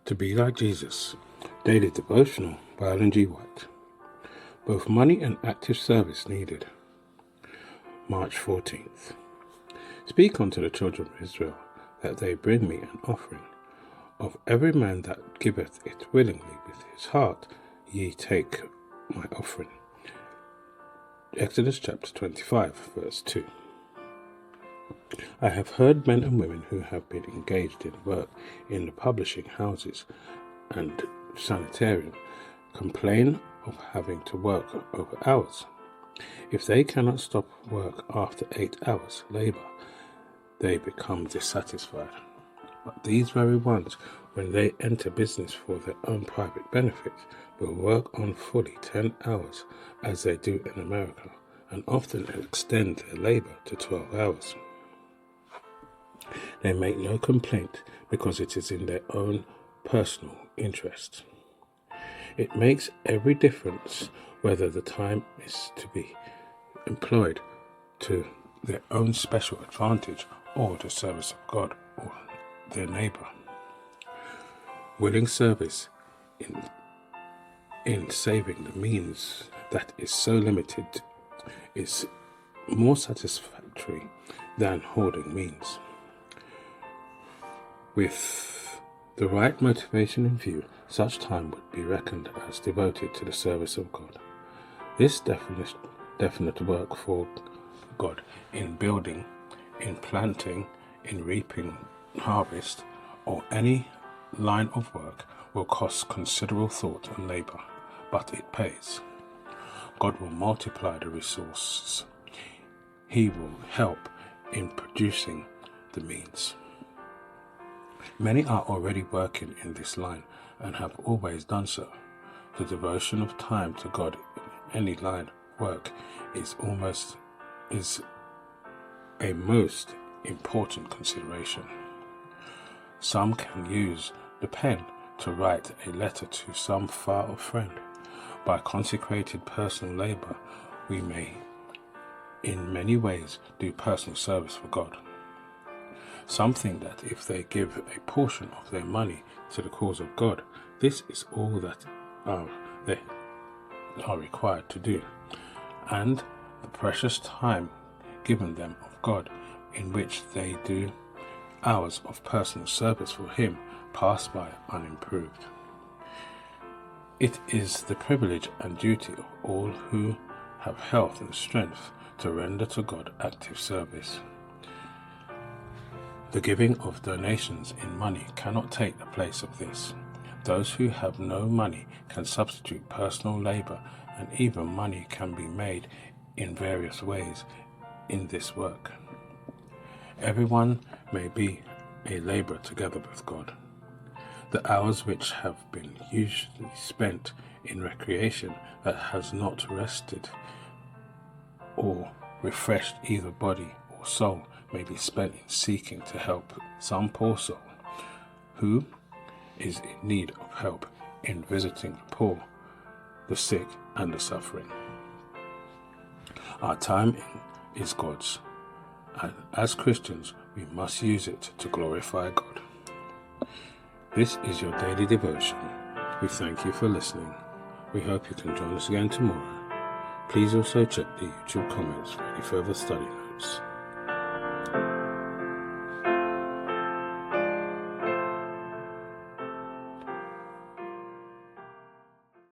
To be like Jesus. Daily Devotional by Ellen G. White. Both money and active service needed. March 14th. Speak unto the children of Israel, that they bring me an offering. Of every man that giveth it willingly with his heart, ye take my offering. Exodus chapter 25, verse 2. I have heard men and women who have been engaged in work in the publishing houses and sanitarium complain of having to work over hours. If they cannot stop work after 8 hours labour, they become dissatisfied. But these very ones, when they enter business for their own private benefit, will work on fully 10 hours, as they do in America, and often extend their labour to 12 hours. They make no complaint because it is in their own personal interest. It makes every difference whether the time is to be employed to their own special advantage or the service of God or their neighbour. Willing service in saving the means that is so limited is more satisfactory than hoarding means. With the right motivation in view, such time would be reckoned as devoted to the service of God. This definite work for God in building, in planting, in reaping harvest, or any line of work will cost considerable thought and labour, but it pays. God will multiply the resources. He will help in producing the means. Many are already working in this line and have always done so. The devotion of time to God in any line of work is a most important consideration. Some can use the pen to write a letter to some far-off friend. By consecrated personal labour, we may in many ways do personal service for God. Some think that if they give a portion of their money to the cause of God, this is all that they are required to do, and the precious time given them of God, in which they do hours of personal service for Him, pass by unimproved. It is the privilege and duty of all who have health and strength to render to God active service. The giving of donations in money cannot take the place of this. Those who have no money can substitute personal labour, and even money can be made in various ways in this work. Everyone may be a labourer together with God. The hours which have been usually spent in recreation that has not rested or refreshed either body or soul may be spent in seeking to help some poor soul who is in need of help, in visiting the poor, the sick and the suffering. Our time is God's, and as Christians we must use it to glorify God. This is your daily devotion. We thank you for listening. We hope you can join us again tomorrow. Please also check the YouTube comments for any further study notes.